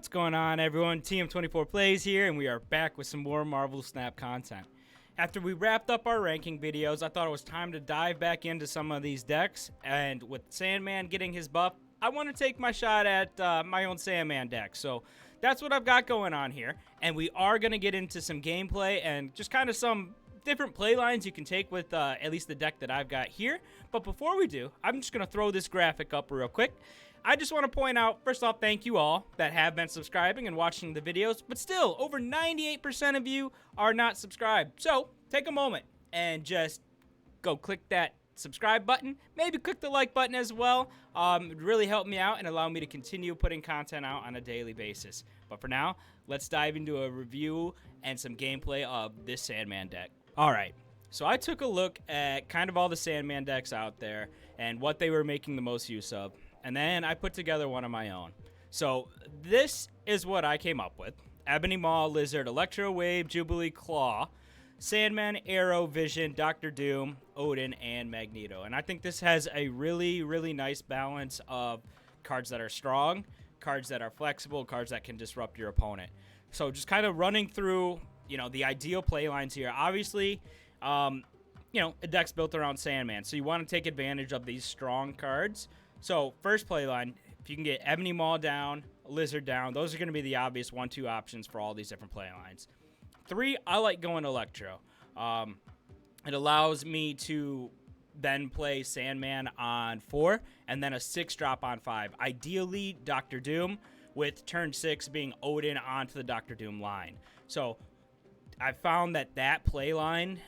What's going on, everyone? TM24 Plays here, and we are back with some more Marvel Snap content. After we wrapped up our ranking videos, I thought it was time to dive back into some of these decks, and with Sandman getting his buff, I want to take my shot at my own Sandman deck. So that's what I've got going on here, and we are going to get into some gameplay and just kind of some different play lines you can take with at least the deck that I've got here. But before we do, I'm just going to throw this graphic up real quick. I just want to point out, first off, thank you all that have been subscribing and watching the videos, but still, over 98% of you are not subscribed. So, take a moment and just go click that subscribe button. Maybe click the like button as well. It would really help me out and allow me to continue putting content out on a daily basis. But for now, let's dive into a review and some gameplay of this Sandman deck. Alright, so I took a look at kind of all the Sandman decks out there and what they were making the most use of. And then I put together one of my own. So this is what I came up with. Ebony Maw, Lizard, Electro Wave, Jubilee, Claw, Sandman, Arrow, Vision, Doctor Doom, Odin, and Magneto. And I think this has a really, really nice balance of cards that are strong, cards that are flexible, cards that can disrupt your opponent. So just kind of running through, the ideal play lines here. Obviously, a deck's built around Sandman, so you want to take advantage of these strong cards. So, first play line, if you can get Ebony Maw down, Lizard down, those are going to be the obvious 1-2 options for all these different play lines. 3, I like going Electro. It allows me to then play Sandman on 4, and then a 6-drop on 5. Ideally, Doctor Doom, with turn 6 being Odin onto the Doctor Doom line. So, I found that play line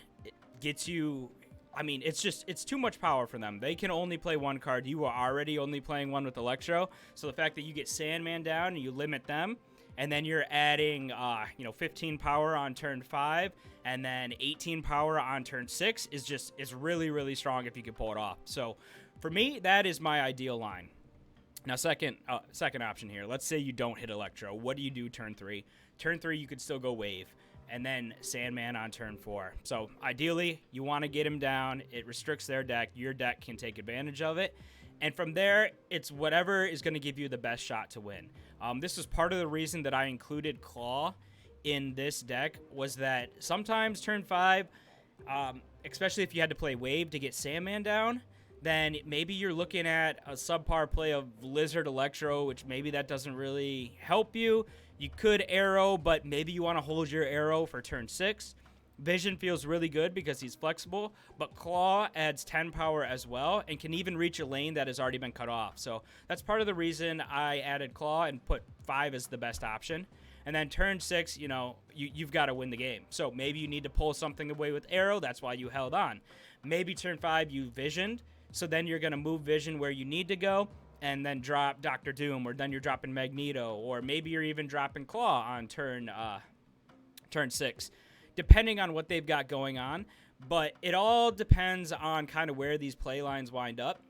gets you... it's too much power for them. They can only play one card. You are already only playing one with Electro. So the fact that you get Sandman down and you limit them, and then you're adding, 15 power on turn 5, and then 18 power on turn 6 is really, really strong if you can pull it off. So for me, that is my ideal line. Now, second option here. Let's say you don't hit Electro. What do you do turn 3? Turn 3, you could still go Wave. And then Sandman on turn 4. So ideally, you want to get him down. It restricts their deck. Your deck can take advantage of it. And from there, it's whatever is going to give you the best shot to win. This is part of the reason that I included Claw in this deck, was that sometimes turn 5, especially if you had to play Wave to get Sandman down, then maybe you're looking at a subpar play of Lizard Electro, which maybe that doesn't really help you. You could Arrow, but maybe you want to hold your Arrow for turn 6. Vision feels really good because he's flexible, but Claw adds 10 power as well and can even reach a lane that has already been cut off. So that's part of the reason I added Claw and put 5 as the best option. And then turn 6, you've got to win the game. So maybe you need to pull something away with Arrow. That's why you held on. Maybe turn 5 you Visioned. So then you're going to move Vision where you need to go and then drop Doctor Doom, or then you're dropping Magneto, or maybe you're even dropping Claw on turn 6, depending on what they've got going on. But it all depends on kind of where these play lines wind up.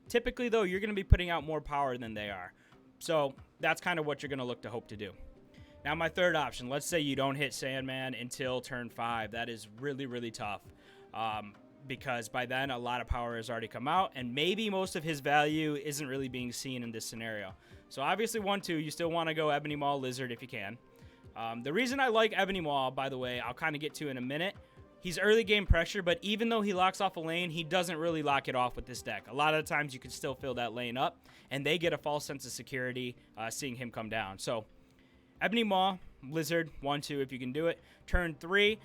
Typically, though, you're going to be putting out more power than they are. So that's kind of what you're going to look to hope to do. Now, my third option, let's say you don't hit Sandman until turn 5. That is really, really tough. Because by then a lot of power has already come out, and maybe most of his value isn't really being seen in this scenario. So obviously 1-2, you still want to go Ebony Maw, Lizard if you can. The reason I like Ebony Maw, by the way, I'll kind of get to in a minute. He's early game pressure, but even though he locks off a lane, he doesn't really lock it off with this deck. A lot of the times you can still fill that lane up, and they get a false sense of security seeing him come down. So Ebony Maw, Lizard, 1-2 if you can do it. Turn 3,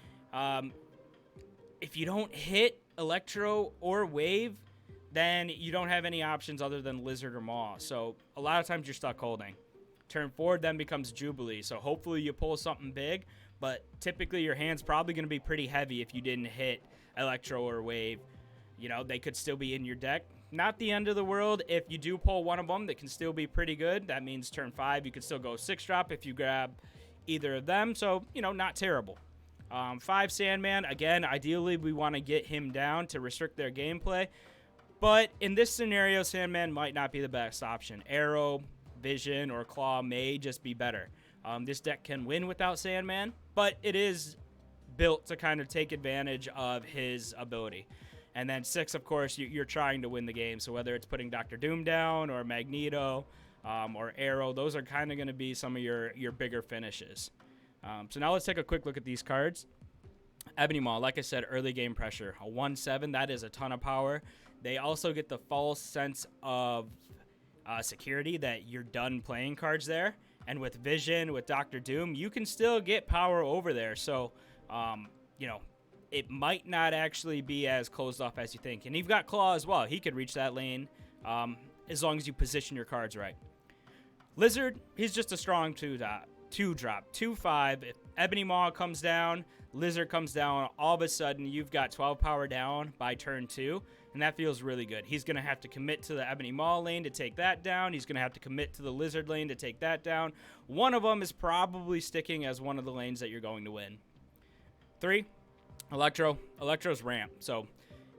if you don't hit Electro or Wave, then you don't have any options other than Lizard or Maw. So a lot of times you're stuck holding. Turn 4 then becomes Jubilee. So hopefully you pull something big, but typically your hand's probably going to be pretty heavy if you didn't hit Electro or Wave. They could still be in your deck. Not the end of the world. If you do pull one of them, that can still be pretty good. That means turn 5, you could still go 6-drop if you grab either of them. So, not terrible. 5 Sandman, again, ideally we want to get him down to restrict their gameplay. But in this scenario, Sandman might not be the best option. Arrow, Vision, or Claw may just be better. This deck can win without Sandman, but it is built to kind of take advantage of his ability. And then 6, of course, you're trying to win the game. So whether it's putting Doctor Doom down or Magneto, or Arrow. Those are kind of going to be some of your bigger finishes. So now let's take a quick look at these cards. Ebony Maw, like I said, early game pressure. A 1/7, that is a ton of power. They also get the false sense of security that you're done playing cards there. And with Vision, with Dr. Doom, you can still get power over there. So, you know, it might not actually be as closed off as you think. And you've got Claw as well. He could reach that lane as long as you position your cards right. Lizard, he's just a strong 2-drop. 2/5. If Ebony Maw comes down, Lizard comes down, all of a sudden you've got 12 power down by turn 2, and that feels really good. He's going to have to commit to the Ebony Maw lane to take that down. He's going to have to commit to the Lizard lane to take that down. One of them is probably sticking as one of the lanes that you're going to win. 3, Electro. Electro's ramp. So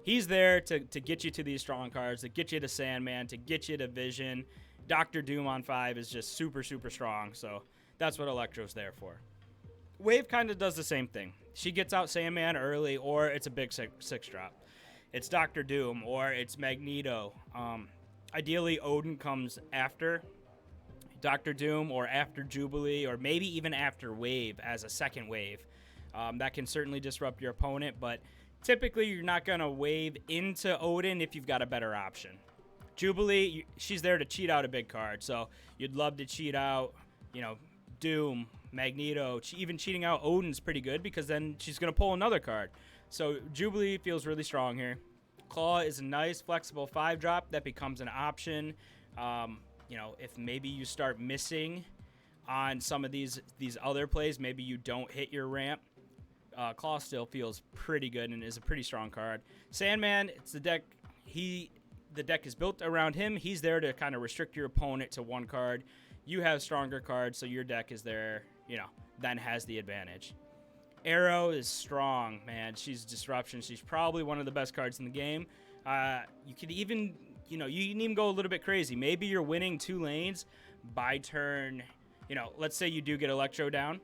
he's there to get you to these strong cards, to get you to Sandman, to get you to Vision. Dr. Doom on 5 is just super, super strong, so that's what Electro's there for. Wave kind of does the same thing. She gets out Sandman early, or it's a big 6-drop. It's Dr. Doom, or it's Magneto. Ideally, Odin comes after Dr. Doom, or after Jubilee, or maybe even after Wave as a second wave. That can certainly disrupt your opponent, but typically you're not going to wave into Odin if you've got a better option. Jubilee, she's there to cheat out a big card, so you'd love to cheat out, you know, Doom, Magneto. Even cheating out Odin's pretty good because then she's going to pull another card. So Jubilee feels really strong here. Claw is a nice, flexible 5-drop that becomes an option. You know, if maybe you start missing on some of these other plays, maybe you don't hit your ramp. Claw still feels pretty good and is a pretty strong card. Sandman, it's the deck. The deck is built around him. He's there to kind of restrict your opponent to one card. You have stronger cards, so your deck is there, you know, then has the advantage. Arrow is strong, man. She's disruption. She's probably one of the best cards in the game. You could even, you know, you can even go a little bit crazy. Maybe you're winning 2 lanes by turn, you know, let's say you do get Electro down.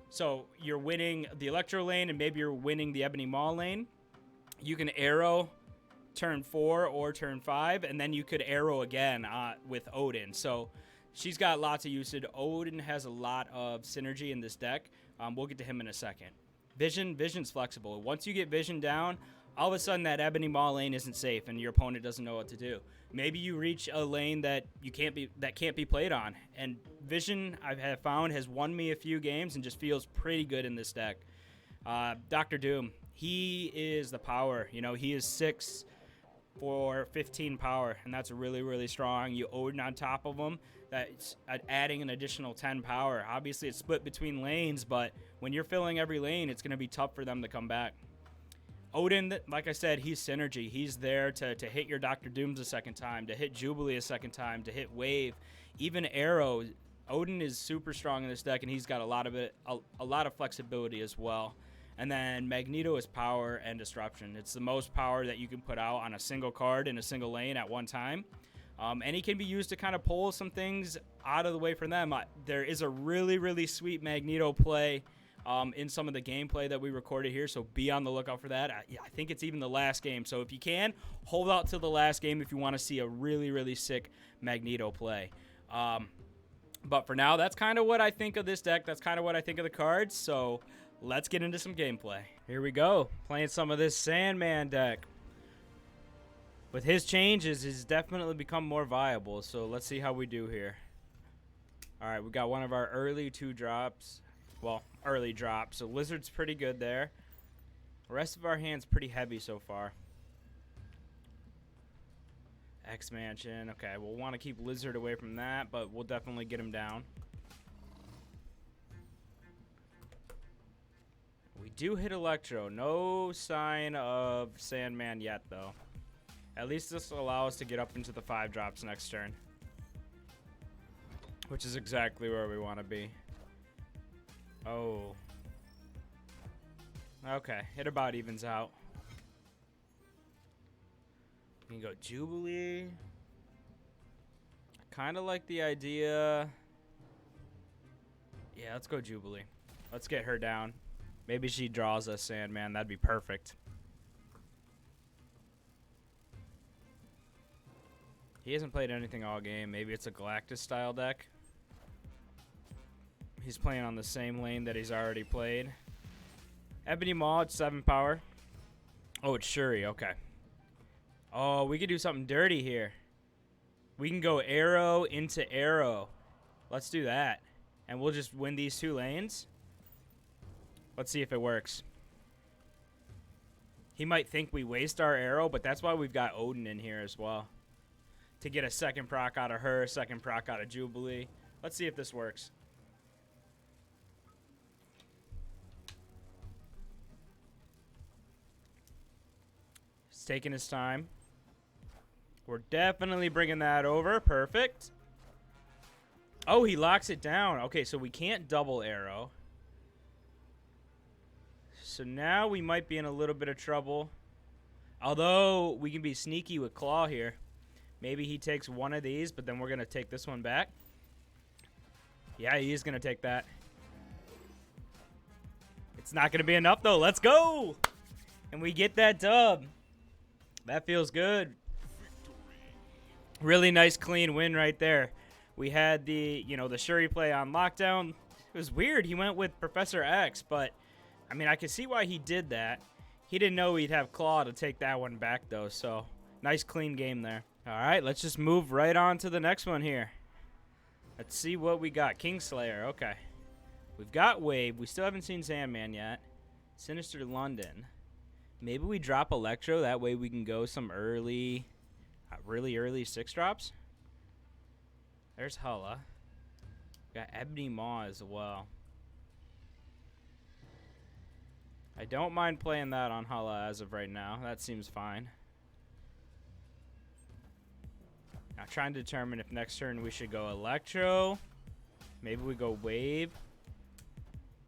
So you're winning the Electro lane and maybe you're winning the Ebony Maw lane. You can Arrow turn 4 or turn 5, and then you could Arrow again with Odin. So she's got lots of usage. Odin has a lot of synergy in this deck. We'll get to him in a second. Vision's flexible. Once you get Vision down, all of a sudden that Ebony Maw lane isn't safe and your opponent doesn't know what to do. Maybe you reach a lane that can't be played on. And Vision, I have found, has won me a few games and just feels pretty good in this deck. Dr. Doom, he is the power. You know, he is 6 for 15 power, and that's really, really strong. You Odin on top of him, that's adding an additional 10 power. Obviously, it's split between lanes, but when you're filling every lane, it's going to be tough for them to come back. Odin, like I said, he's synergy. He's there to hit your Dr. Dooms a second time, to hit Jubilee a second time, to hit Wave, even Arrow. Odin is super strong in this deck, and he's got a lot of flexibility as well. And then Magneto is power and disruption. It's the most power that you can put out on a single card in a single lane at one time. And he can be used to kind of pull some things out of the way for them. There is a really, really sweet Magneto play in some of the gameplay that we recorded here, so be on the lookout for that. I think it's even the last game. So if you can, hold out till the last game if you want to see a really, really sick Magneto play. But for now, that's kind of what I think of this deck. That's kind of what I think of the cards. So let's get into some gameplay. Here we go, playing some of this Sandman deck. With his changes, he's definitely become more viable, so let's see how we do here. All right, we got one of our early 2-drops. Well, early drops, so Lizard's pretty good there. The rest of our hand's pretty heavy so far. X-Mansion, okay, we'll want to keep Lizard away from that, but we'll definitely get him down. We do hit Electro. No sign of Sandman yet, though. At least this will allow us to get up into the 5-drops next turn, which is exactly where we want to be. Oh. Okay, it about evens out. We can go Jubilee. Kind of like the idea. Yeah, let's go Jubilee. Let's get her down. Maybe she draws us Sandman. That'd be perfect. He hasn't played anything all game. Maybe it's a Galactus style deck. He's playing on the same lane that he's already played. Ebony Maw, it's 7 power. Oh, it's Shuri. Okay. Oh, we could do something dirty here. We can go arrow into arrow. Let's do that. And we'll just win these 2 lanes. Let's see if it works. He might think we waste our arrow, but that's why we've got Odin in here as well. To get a second proc out of her, second proc out of Jubilee. Let's see if this works. He's taking his time. We're definitely bringing that over. Perfect. Oh, he locks it down. Okay, so we can't double arrow. So now we might be in a little bit of trouble. Although we can be sneaky with Claw here. Maybe he takes one of these, but then we're going to take this one back. Yeah, he is going to take that. It's not going to be enough, though. Let's go! And we get that dub. That feels good. Really nice, clean win right there. We had the Shuri play on lockdown. It was weird. He went with Professor X, but, I mean, I can see why he did that. He didn't know he'd have Claw to take that one back, though, so nice, clean game there. All right, let's just move right on to the next one here. Let's see what we got. Kingslayer, okay. We've got Wave. We still haven't seen Sandman yet. Sinister London. Maybe we drop Electro. That way we can go some early, really early 6-drops. There's Hulla. Got Ebony Maw as well. I don't mind playing that on Hulla as of right now. That seems fine. Now trying to determine if next turn we should go Electro. Maybe we go Wave.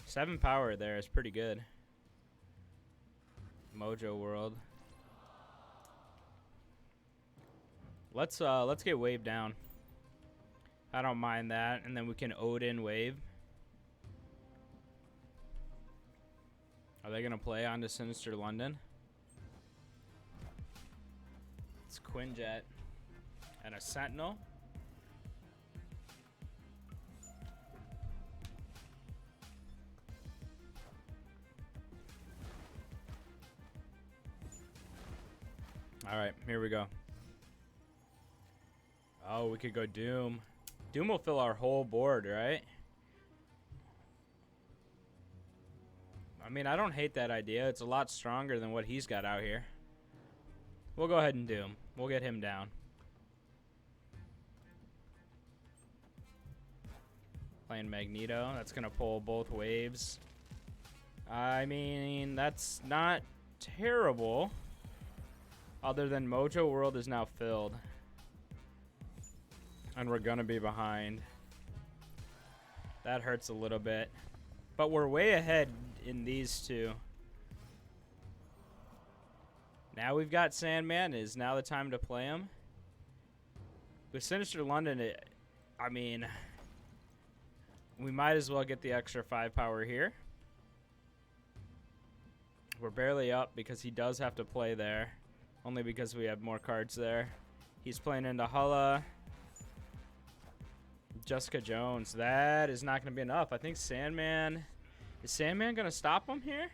7 power there is pretty good. Mojo World. Let's get Wave down. I don't mind that, and then we can Odin Wave. Are they gonna play onto Sinister London? It's Quinjet and a Sentinel. All right, here we go. Oh, we could go Doom. Doom will fill our whole board, right? I mean, I don't hate that idea. It's a lot stronger than what he's got out here. We'll go ahead and Doom. We'll get him down. Playing Magneto. That's going to pull both waves. I mean, that's not terrible. Other than Mojo World is now filled. And we're going to be behind. That hurts a little bit. But we're way ahead in these two. Now we've got Sandman. Is now the time to play him? With Sinister London, I mean, we might as well get the extra 5 power here. We're barely up because he does have to play there. Only because we have more cards there. He's playing into Hulla. Jessica Jones. That is not going to be enough. I think Sandman... Is Sandman going to stop him here?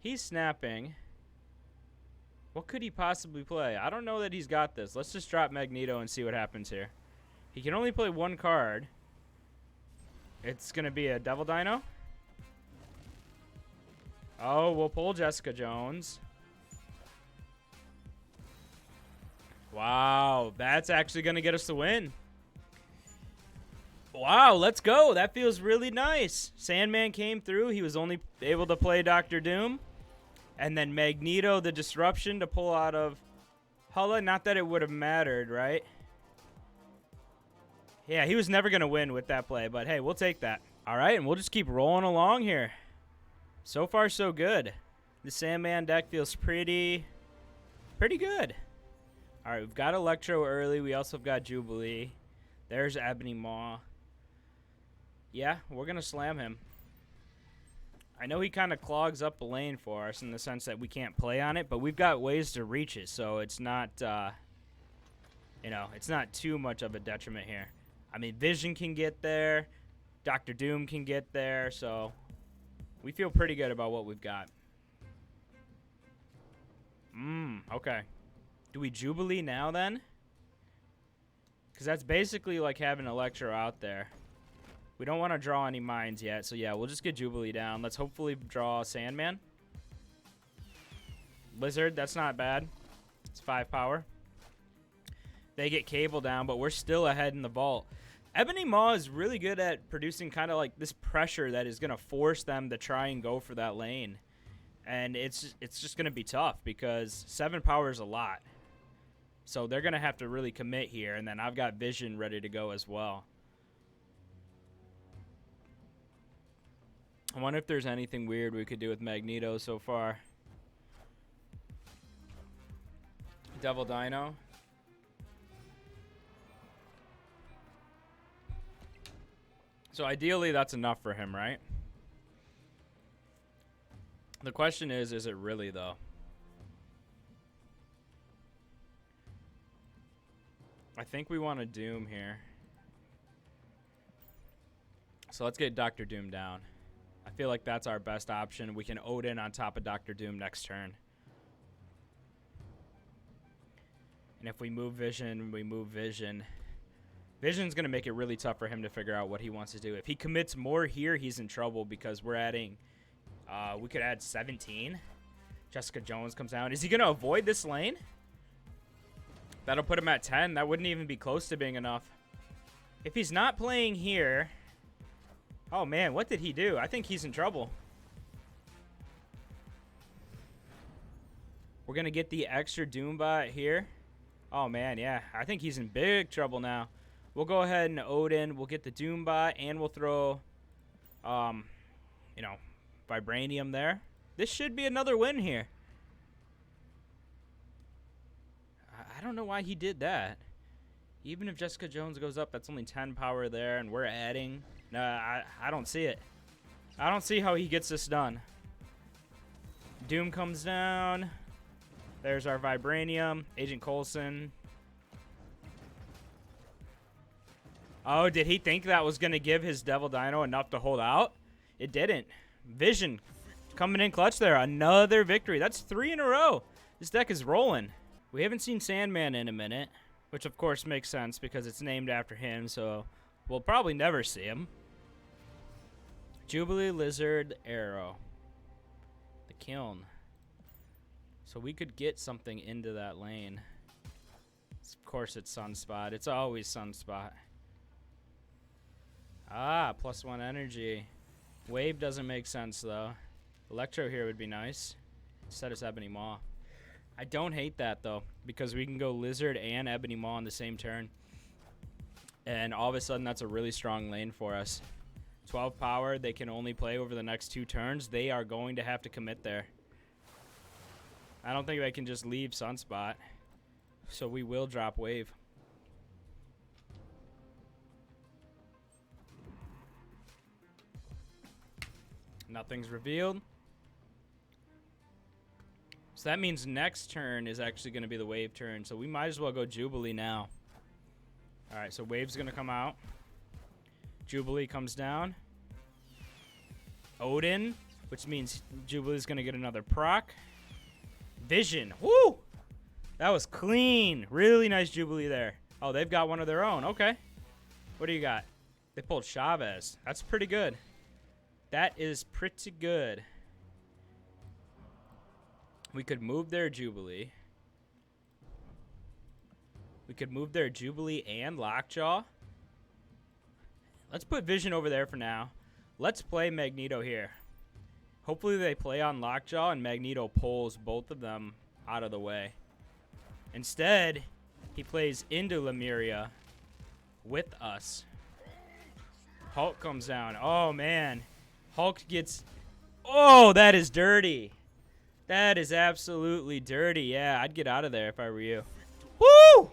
He's snapping. What could he possibly play? I don't know that he's got this. Let's just drop Magneto and see what happens here. He can only play 1 card. It's going to be a Devil Dino. Oh, we'll pull Jessica Jones. Wow, that's actually going to get us the win. Wow, let's go. That feels really nice. Sandman came through. He was only able to play Dr. Doom. And then Magneto, the disruption to pull out of Hulla. Not that it would have mattered, right? Yeah, he was never going to win with that play. But, hey, we'll take that. All right, and we'll just keep rolling along here. So far, so good. The Sandman deck feels pretty good. All right, we've got Electro early. We also have got Jubilee. There's Ebony Maw. Yeah, we're going to slam him. I know he kind of clogs up the lane for us in the sense that we can't play on it, but we've got ways to reach it, so it's not you know, it's not too much of a detriment here. I mean, Vision can get there. Dr. Doom can get there. So we feel pretty good about what we've got. Okay. Do we Jubilee now then? Because that's basically like having Electro out there. We don't want to draw any mines yet. So yeah, we'll just get Jubilee down. Let's hopefully draw Sandman. Lizard, that's not bad. It's 5 power. They get Cable down, but we're still ahead in the vault. Ebony Maw is really good at producing kind of like this pressure that is going to force them to try and go for that lane. And it's just going to be tough because 7 power is a lot. So they're going to have to really commit here. And then I've got Vision ready to go as well. I wonder if there's anything weird we could do with Magneto so far. Devil Dino. So ideally that's enough for him, right? The question is it really though? I think we want a Doom here. So let's get Dr. Doom down. I feel like that's our best option. We can Odin on top of Dr. Doom next turn. And if we move Vision, we move Vision. Vision's going to make it really tough for him to figure out what he wants to do. If he commits more here, he's in trouble because we're adding... we could add 17. Jessica Jones comes down. Is he going to avoid this lane? That'll put him at 10. That wouldn't even be close to being enough. If he's not playing here... Oh, man, what did he do? I think he's in trouble. We're going to get the extra Doombot here. Oh, man, yeah. I think he's in big trouble now. We'll go ahead and Odin. We'll get the Doombot, and we'll throw, you know, Vibranium there. This should be another win here. I don't know why he did that. Even if Jessica Jones goes up, that's only 10 power there, and we're adding. No, I don't see it. I don't see how he gets this done. Doom comes down. There's our Vibranium. Agent Coulson. Oh, did he think that was going to give his Devil Dino enough to hold out? It didn't. Vision coming in clutch there. Another victory. That's 3 in a row. This deck is rolling. We haven't seen Sandman in a minute, which of course makes sense because it's named after him, so we'll probably never see him. Jubilee, Lizard, Arrow. The Kiln. So we could get something into that lane. Of course it's Sunspot. It's always Sunspot. Ah, +1 energy. Wave doesn't make sense, though. Electro here would be nice. Instead of Ebony Maw. I don't hate that, though, because we can go Lizard and Ebony Maw on the same turn. And all of a sudden, that's a really strong lane for us. 12 power, they can only play over the next 2 turns. They are going to have to commit there. I don't think they can just leave Sunspot. So we will drop Wave. Nothing's revealed. So that means next turn is actually going to be the Wave turn. So we might as well go Jubilee now. Alright, so Wave's going to come out. Jubilee comes down. Odin, which means Jubilee's going to get another proc. Vision. Woo! That was clean. Really nice Jubilee there. Oh, they've got one of their own. Okay. What do you got? They pulled Chavez. That's pretty good. That is pretty good. We could move their Jubilee. We could move their Jubilee and Lockjaw. Let's put Vision over there for now. Let's play Magneto here. Hopefully they play on Lockjaw and Magneto pulls both of them out of the way. Instead, he plays into Lemuria with us. Hulk comes down. Oh, man. Hulk gets... Oh, that is dirty. That is absolutely dirty. Yeah, I'd get out of there if I were you. Woo!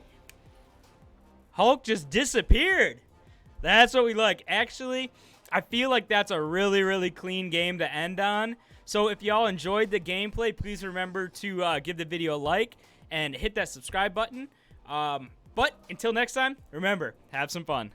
Hulk just disappeared. That's what we like. Actually, I feel like that's a really, really clean game to end on. So if y'all enjoyed the gameplay, please remember to give the video a like and hit that subscribe button. But until next time, remember, have some fun.